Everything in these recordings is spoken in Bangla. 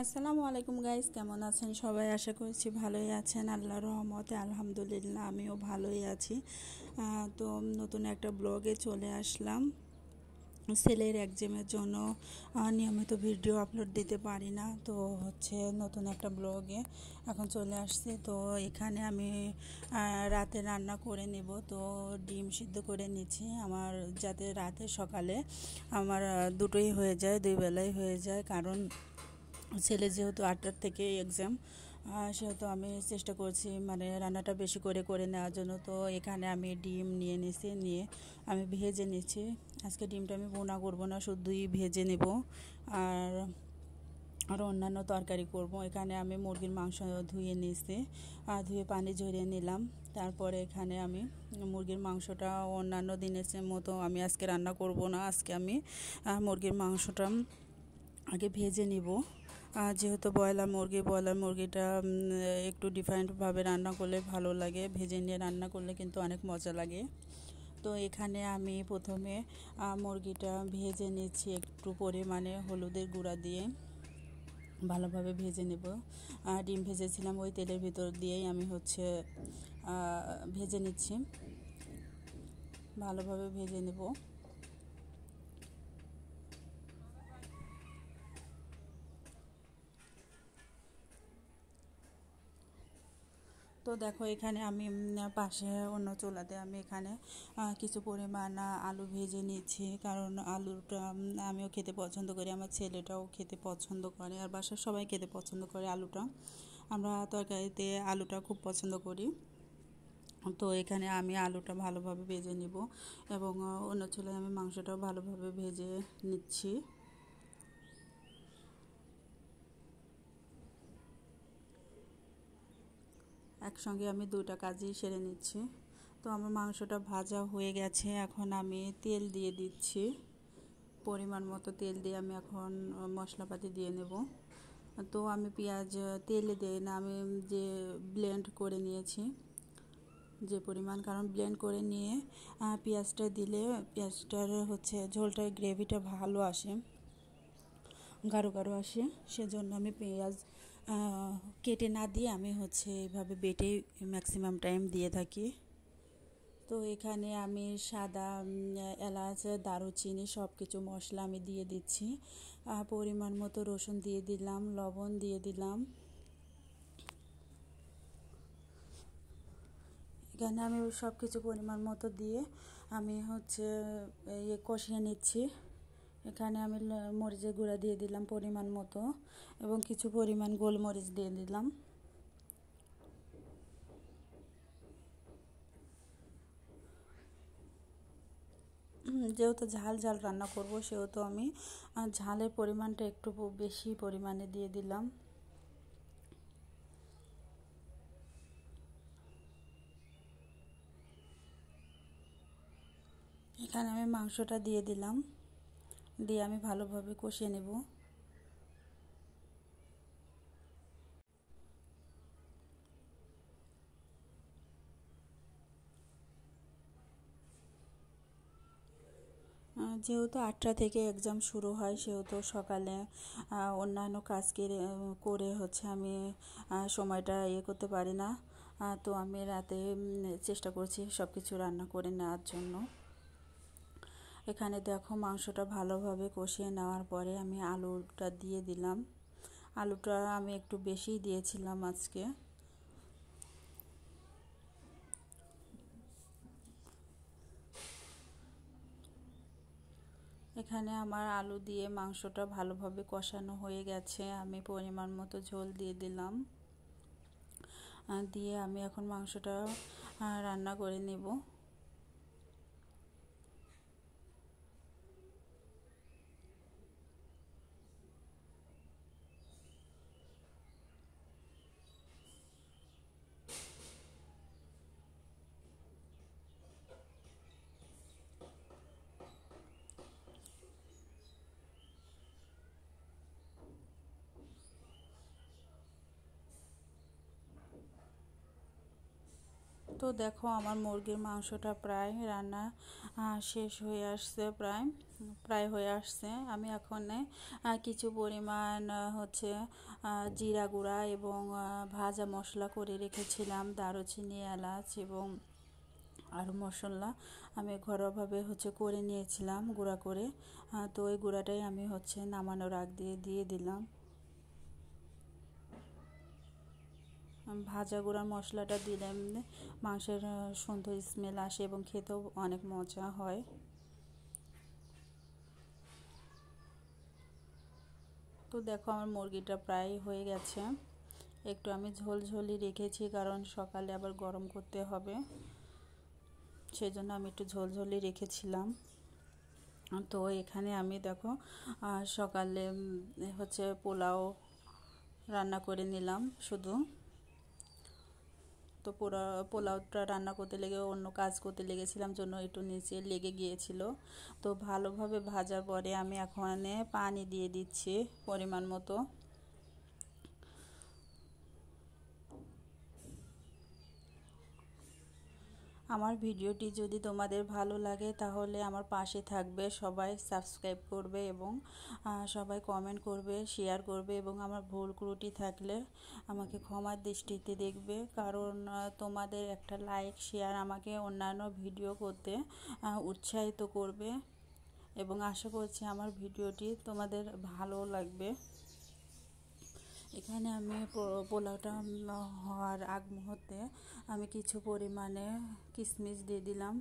আসসালামু আলাইকুম গাইস, কেমন আছেন সবাই? আশা করছি ভালোই আছেন। আল্লাহর রহমতে আলহামদুলিল্লাহ আমিও ভালোই আছি। তো নতুন একটা ব্লগে চলে আসলাম। ছেলের এক্সামের জন্য নিয়মিত ভিডিও আপলোড দিতে পারি না, তো নতুন একটা ব্লগে এখন চলে আসছে। তো এখানে আমি রাতে রান্না করে নেব। তো ডিম সিদ্ধ করে নিচ্ছি আমার, যাতে রাতে সকালে আমার দুটোই হয়ে যায়, দুই বেলাই হয়ে যায়। কারণ ছেলে যেহেতু 8টার থেকে এক্সাম, সেহেতু আমি চেষ্টা করছি মানে রান্নাটা বেশি করে করে নেওয়ার জন্য। তো এখানে আমি ডিম নিয়ে আমি ভেজে নিচ্ছি। আজকে ডিমটা আমি বোনা করবো না, শুধুই ভেজে নেব। আর আরও অন্যান্য তরকারি করব। এখানে আমি মুরগির মাংস ধুয়ে নিয়েছি, ধুয়ে পানি ঝরিয়ে নিলাম। তারপরে এখানে আমি মুরগির মাংসটা অন্যান্য দিনের মতো আমি আজকে রান্না করব না। আজকে আমি মুরগির মাংসটা আগে ভেজে নিব। যেহেতু ব্রয়লার মুরগিটা একটু ডিফারেন্টভাবে রান্না করলে ভালো লাগে, ভেজে নিয়ে রান্না করলে কিন্তু অনেক মজা লাগে। তো এখানে আমি প্রথমে মুরগিটা ভেজে নিচ্ছি একটু পরিমাণে হলুদের গুঁড়া দিয়ে, ভালোভাবে ভেজে নেব। ডিম ভেজেছিলাম ওই তেলের ভিতর দিয়েই আমি ভেজে নিচ্ছি, ভালোভাবে ভেজে নেব। তো দেখো এখানে আমি পাশে অন্য চুলাতে আমি এখানে কিছু পরিমাণ আলু ভেজে নিচ্ছি। কারণ আলুটা আমিও খেতে পছন্দ করি, আমার ছেলেটাও খেতে পছন্দ করে, আর বাসার সবাই খেতে পছন্দ করে আলুটা। আমরা তরকারিতে আলুটা খুব পছন্দ করি। তো এখানে আমি আলুটা ভালোভাবে ভেজে নিব এবং অন্য চুলায় আমি মাংসটাও ভালোভাবে ভেজে নিচ্ছি। একসঙ্গে আমি দুটো কাজই সেরে নিচ্ছি। তো আমার মাংসটা ভাজা হয়ে গেছে, এখন আমি তেল দিয়ে দিচ্ছি। পরিমাণ মতো তেল দিয়ে আমি এখন মশলাপাতি দিয়ে নেব। তো আমি পেঁয়াজ তেলে দিই না, আমি যে ব্লেন্ড করে নিয়েছি যে পরিমাণ, কারণ ব্লেন্ড করে নিয়ে পেঁয়াজটা দিলে পেঁয়াজটার ঝোলটার গ্রেভিটা ভালো আসে, গাঢ় গাঢ় আসে। সেজন্য আমি পেঁয়াজ কেটে না দিয়ে আমি এইভাবে বেটে ম্যাক্সিমাম টাইম দিয়ে থাকি। তো এখানে আমি সাদা এলাচ, দারুচিনি সব কিছু মশলা আমি দিয়ে দিচ্ছি। পরিমাণ মতো রসুন দিয়ে দিলাম, লবণ দিয়ে দিলাম। এখানে আমি সব কিছু পরিমাণ মতো দিয়ে আমি কষিয়ে নিচ্ছি। এখানে আমি মরিচের গুঁড়া দিয়ে দিলাম পরিমাণ মতো এবং কিছু পরিমাণ গোলমরিচ দিয়ে দিলাম। যেহেতু ঝাল ঝাল রান্না করব, সেহেতু আমি ঝালের পরিমাণটা একটু বেশি পরিমাণে দিয়ে দিলাম। এখানে আমি মাংসটা দিয়ে দিলাম, দিয়ে আমি ভালোভাবে কষিয়ে নেব। যেহেতু 8টা থেকে এক্সাম শুরু হয়, সেহেতু সকালে অন্যান্য কাজ করে আমি সময়টা করতে পারি না। তো আমি রাতে চেষ্টা করছি সব কিছু রান্না করে নেওয়ার জন্য। এখানে দেখো মাংসটা ভালোভাবে কষিয়ে নেওয়ার পরে আমি আলুটা দিয়ে দিলাম। আলুটা আমি একটু বেশিই দিয়েছিলাম আজকে। এখানে আমার আলু দিয়ে মাংসটা ভালোভাবে কষানো হয়ে গেছে। আমি পরিমাণ মতো ঝোল দিয়ে দিলাম, দিয়ে আমি এখন মাংসটা রান্না করে নেব। তো দেখো আমার মুরগির মাংসটা প্রায় রান্না শেষ হয়ে আসছে, প্রায় হয়ে আসছে। আমি এখন কিছু পরিমাণ হচ্ছে জিরা গুঁড়া এবং ভাজা মশলা করে রেখেছিলাম, দারুচিনি, এলাচ এবং আরও মশলা আমি ঘরোয়াভাবে হচ্ছে করে নিয়েছিলাম গুঁড়া করে। তো ওই গুঁড়াটাই আমি হচ্ছে নামানোর আগ দিয়ে দিলাম। ভাজা গুঁড়ার মশলাটা দিলে মাংসের সুন্দর স্মেল আসে এবং খেতেও অনেক মজা হয়। তো দেখো আমার মুরগিটা প্রায় হয়ে গেছে। একটু আমি ঝোলঝোলি রেখেছি, কারণ সকালে আবার গরম করতে হবে, সেজন্য আমি একটু ঝোলঝোলি রেখেছিলাম। তো এখানে আমি দেখো সকালে হচ্ছে পোলাও রান্না করে নিলাম শুধু। তো পোলাওটা রান্না করতে লেগে অন্য কাজ করতে লেগেছিলাম, জন্য একটু নিচে লেগে গিয়েছিল। তো ভালোভাবে ভাজার পরে আমি এখন পানি দিয়ে দিচ্ছি পরিমাণ মতো। আমার ভিডিওটি যদি তোমাদের ভালো লাগে তাহলে আমার পাশে থাকবে, সবাই সাবস্ক্রাইব করবে এবং সবাই কমেন্ট করবে, শেয়ার করবে এবং আমার ভুল ত্রুটি থাকলে আমাকে ক্ষমার দৃষ্টিতে দেখবে, কারণ তোমাদের একটা লাইক শেয়ার আমাকে অন্যান্য ভিডিও করতে উৎসাহিত করবে এবং আশা করছি আমার ভিডিওটি তোমাদের ভালো লাগবে। এখানে আমি পোলাওটা হওয়ার আগ মুহূর্তে আমি কিছু পরিমাণে কিশমিশ দিয়ে দিলাম।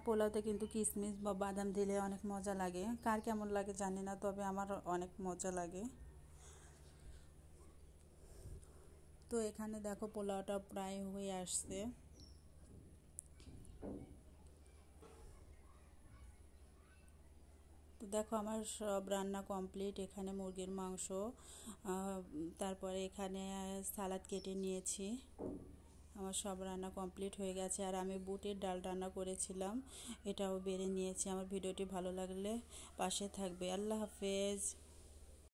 পোলাওতে কিন্তু কিশমিশ বা বাদাম দিলে অনেক মজা লাগে, কার কেমন লাগে জানি না, তবে আমার অনেক মজা লাগে। তো এখানে দেখো পোলাওটা প্রায় হয়ে আসছে। তো দেখো আমার সব রান্না কমপ্লিট। এখানে মুরগির মাংস, তারপরে এখানে সালাদ কেটে নিয়েছি। আমার সব রান্না কমপ্লিট হয়ে গেছে। আর আমি বুটের ডাল রান্না করেছিলাম, এটাও বেড়ে নিয়েছি। আমার ভিডিওটি ভালো লাগলে পাশে থাকবে। আল্লাহ হাফেজ।